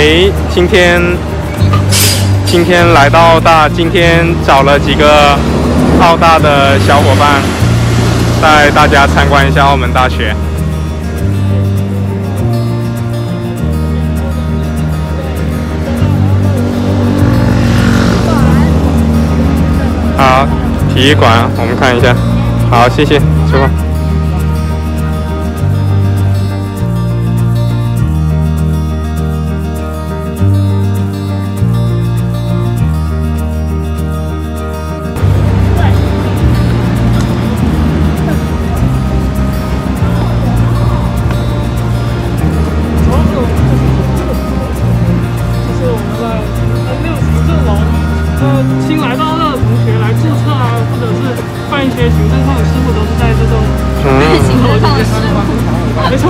为今天来到澳大，今天找了几个澳大的小伙伴，带大家参观一下澳门大学。好，体育馆我们看一下。好，谢谢，出发。新来到的同学来注册啊，或者是办一些行政上的事务，都是在这种行政上的事务。没错。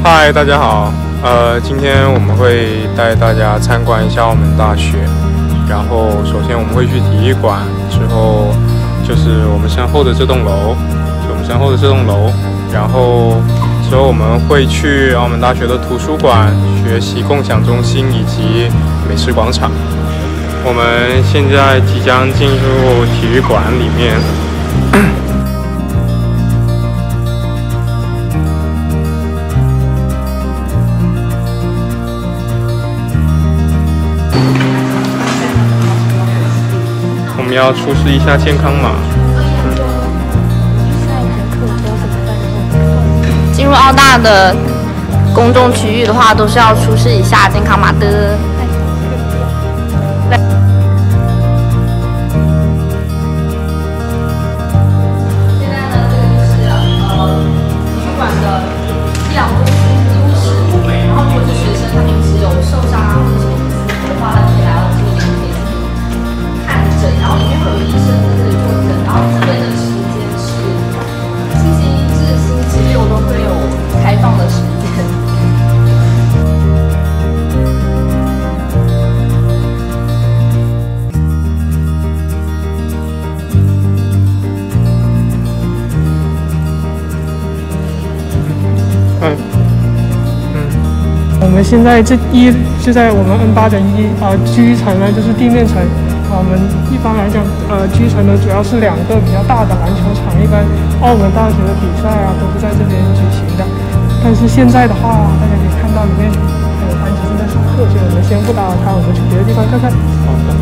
嗨，大家好。今天我们会带大家参观一下澳门大学。然后，首先我们会去体育馆，之后就是我们身后的这栋楼，然后之后我们会去澳门大学的图书馆、学习共享中心以及美食广场。我们现在即将进入体育馆里面。我们要出示一下健康码。进入澳大的公众区域的话，都是要出示一下健康码的。现在呢，这个就是体育馆的寄养中心医务室。然后，如果是学生他平时有受伤啊或者什么不舒服的话，他可以来到这里可以看诊，然后里面会有医生在这里坐诊，然后这边的时间是星期一至星期六都会有开放的时间。我们现在就在我们 N8.1G 层呢，就是地面层。我们一般来讲，G 层呢主要是两个比较大的篮球场，一般澳门大学的比赛啊都是在这边举行的。但是现在的话，大家可以看到里面还有班级正在上课，所以我们先不打扰他，我们去别的地方看看。好的。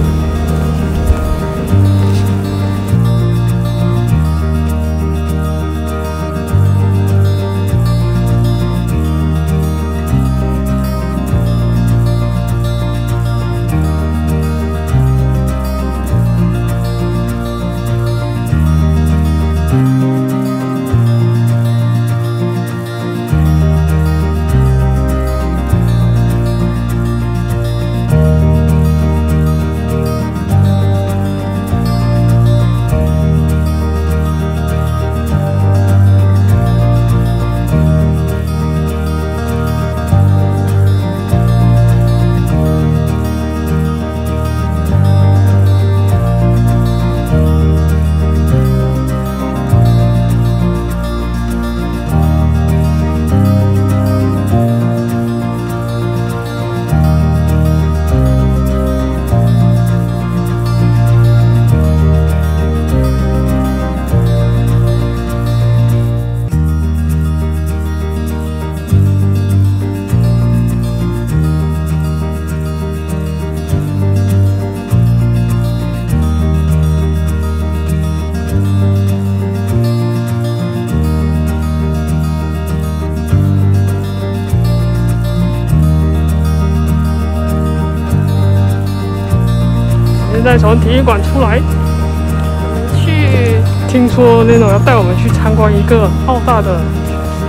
现在从体育馆出来，去听说那种要带我们去参观一个澳大的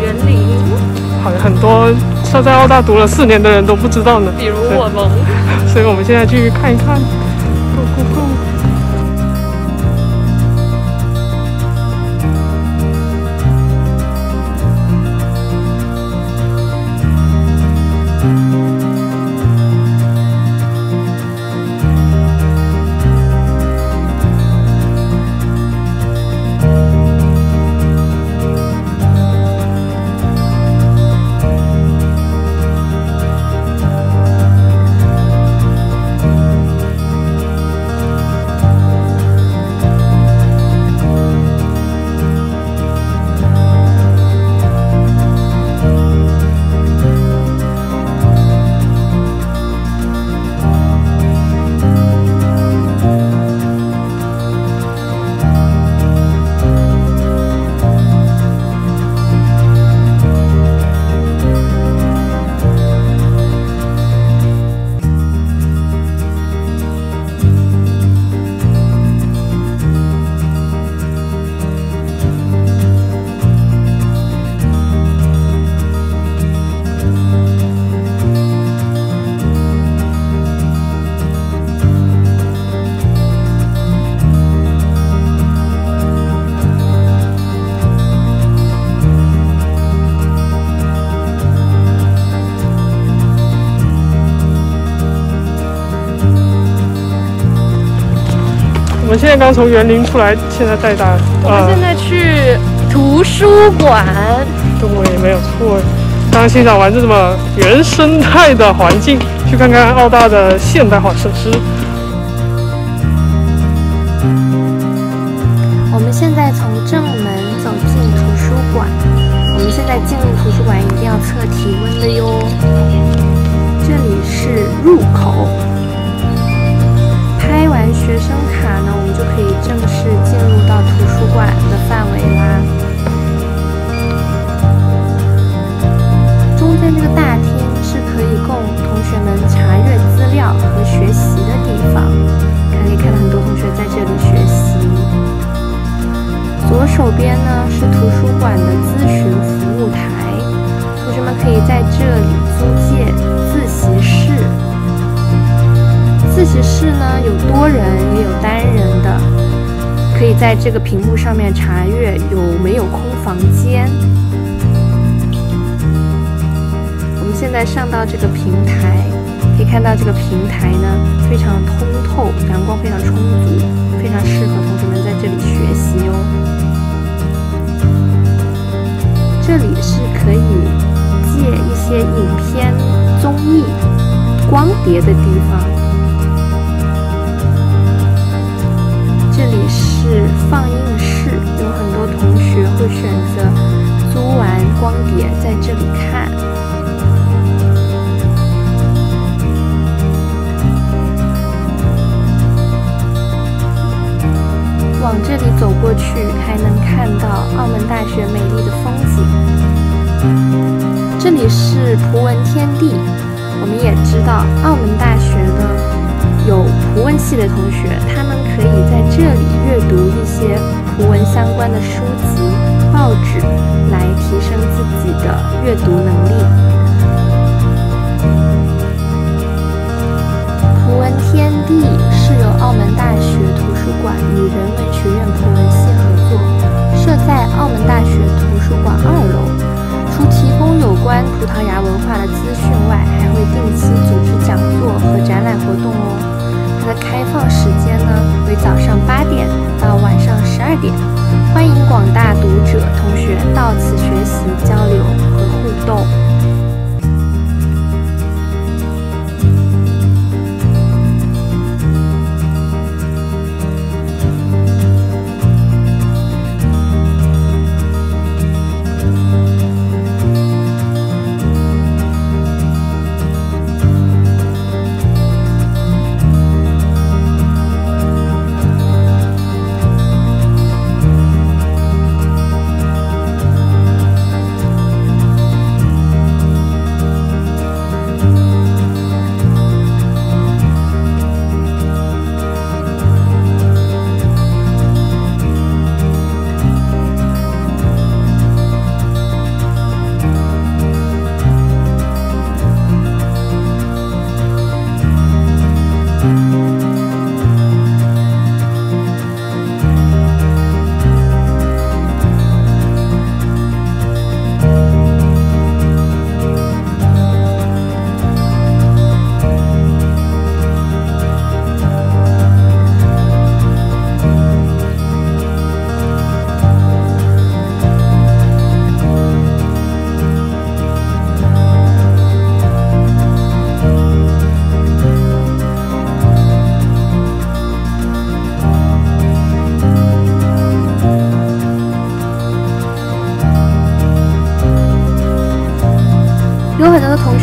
园林，好像很多在澳大读了4年的人都不知道呢。比如我们，所以我们现在去看一看。Go go go！我们现在刚从园林出来，现在带大家。我们现在去图书馆。对，没有错。刚欣赏完这么原生态的环境，去看看澳大的现代化设施。我们现在从正门走进图书馆。我们现在进入图书馆一定要测体温的哟。这里是入口。拍完学生卡呢，我们就可以正式进入到图书馆的范围啦。中间这个大厅是可以供同学们查阅资料和学习的地方，可以看到很多同学在这里学习。左手边呢是图书馆的咨询服务台，同学们可以在这里租借自习室。自习室呢有多人也有单人的，可以在这个屏幕上面查阅有没有空房间。我们现在上到这个平台，可以看到这个平台呢非常通透，阳光非常充足，非常适合同学们在这里学习哦。这里是可以借一些影片、综艺、光碟的地方。这里是放映室，有很多同学会选择租完光碟在这里看。往这里走过去，还能看到澳门大学美丽的风景。这里是葡文天地，我们也知道澳门大学呢有葡文系的同学，他们可以在这里阅读一些葡文相关的书籍、报纸，来提升自己的阅读能力。葡文天地是由澳门大学图书馆与人文学院葡文系合作，设在澳门大学图书馆2楼。除提供有关葡萄牙文化的资讯外，还会定期组织讲座和展览活动哦。它的开放时间呢为早上8点到晚上12点，欢迎广大读者同学到此学习、交流和互动。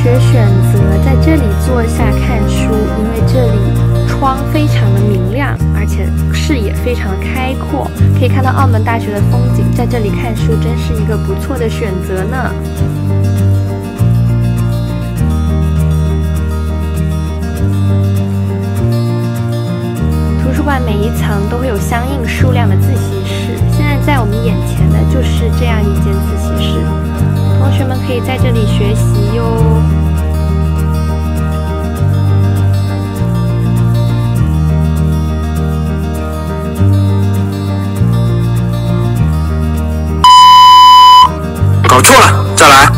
学选择在这里坐下看书，因为这里窗非常的明亮，而且视野非常的开阔，可以看到澳门大学的风景。在这里看书真是一个不错的选择呢。图书馆每一层都会有相应数量的自习室，现在在我们眼前的就是这样一间自习室，同学们可以在这里学习哟。搞错了，再来。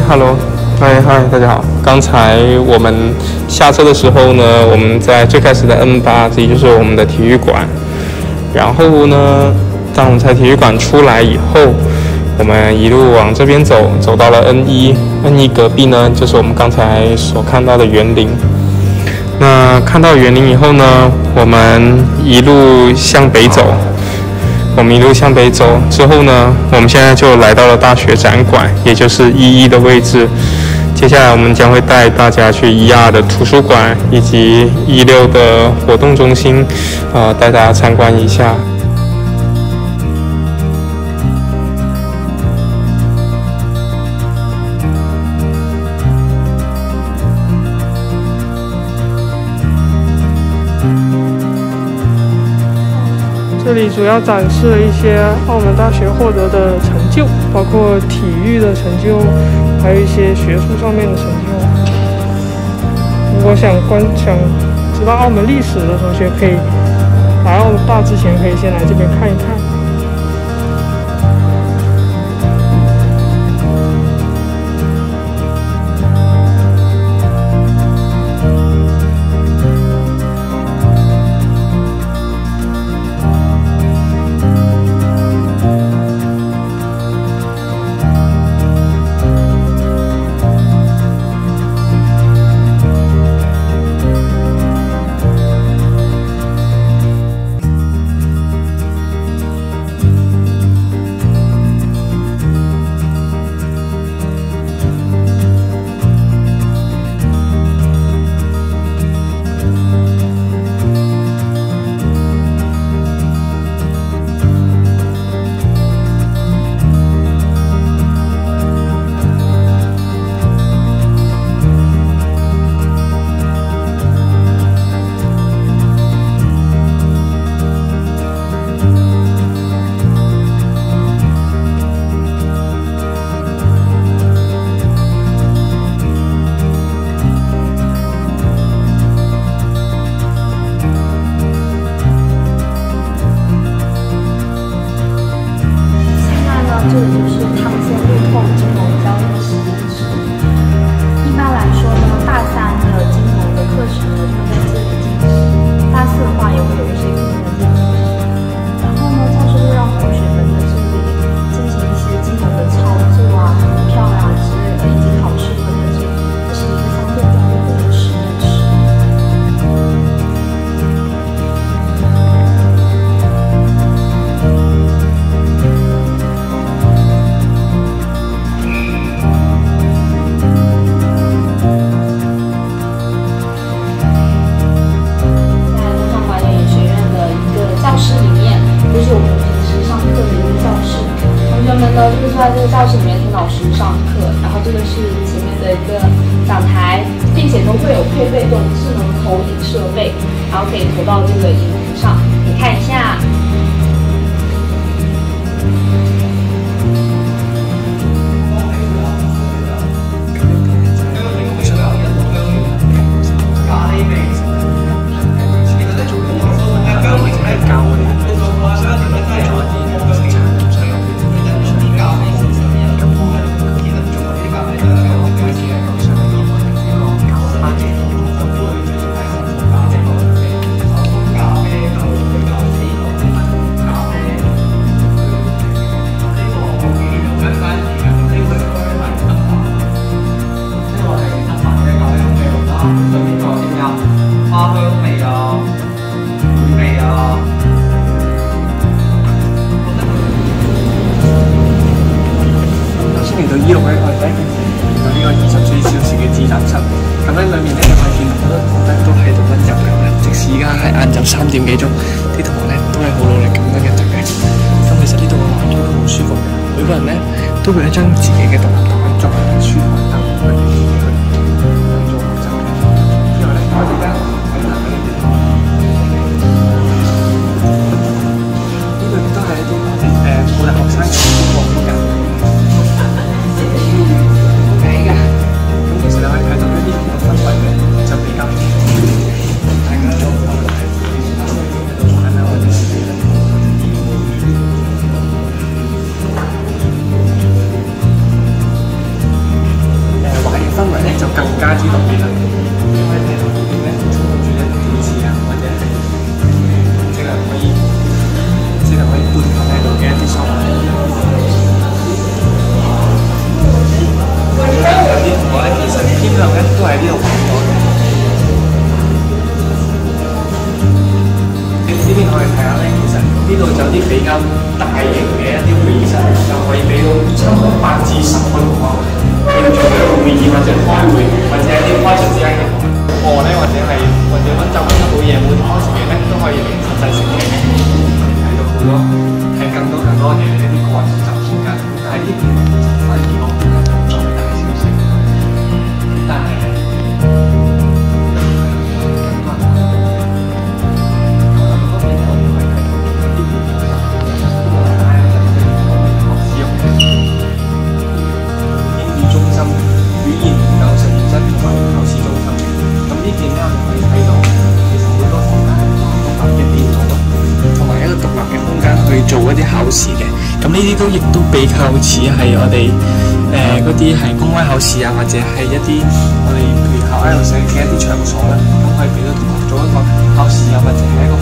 Hello， 嗨，大家好。刚才我们下车的时候呢，我们在最开始的 N8，这就是我们的体育馆。然后呢，当我们在体育馆出来以后，我们一路往这边走，走到了 N1 隔壁呢，就是我们刚才所看到的园林。那看到园林以后呢，我们一路向北走。之后呢，我们现在就来到了大学展馆，也就是11的位置。接下来我们将会带大家去12的图书馆以及16的活动中心，带大家参观一下。这里主要展示了一些澳门大学获得的成就，包括体育的成就，还有一些学术上面的成就。如果想知道澳门历史的同学，可以来澳门大之前，可以先来这边看一看。这里就是汤鲜路透金融交易实验室。一般来说呢，大三的金融的课程呢就会在这里进行，大四的话也会有一些课程在这里进行。然后呢，教授会让同学们在这里进行一些金融的操作啊、股票啊之类的，以及考试分的这里。这是一个相对专业的一个实验室。就是在这个教室里面听老师上课，然后这个是前面的一个讲台，并且都会有配备这种智能投影设备，然后可以投到这个荧幕上，你看一下。3點幾鐘，啲同學咧都係好努力咁樣嘅嘅。咁其實呢度嘅環境都好舒服嘅，每個人咧都會有一張自己嘅獨立台作為書台凳去自己去做學習嘅。之後咧，我哋咧喺度睇呢度都係一啲我哋學生嘅工作空間。係㗎。咁其實你可以睇到呢啲咁嘅氛圍咧，就比較大家都氛圍咧就更加之特別啦，因為呢度咧充滿住一啲電視啊，或者係即係可以搬放喺度嘅一啲梳化。有啲同學咧其實偏向咧都係呢度玩咗嘅。呢邊我哋睇下咧，其實呢度就有啲比較大型嘅一啲會議室，就可以俾到差唔多8至10個同學。要做一個會議或者開會，或者一啲開場之間嘅課咧，或者揾就揾到嘢冇開時嘅咧，都可以令實際性嘅睇到好多，係更多嘅一啲個人學習空間。但係呢邊反而我覺得再大少少，但係做一啲考試嘅，咁呢啲亦都比較似係我哋嗰啲係公開考試啊，或者係一啲我哋譬如考 IELTS 嘅一啲場所啦，咁可以俾到同學做一個考試啊，或者係一個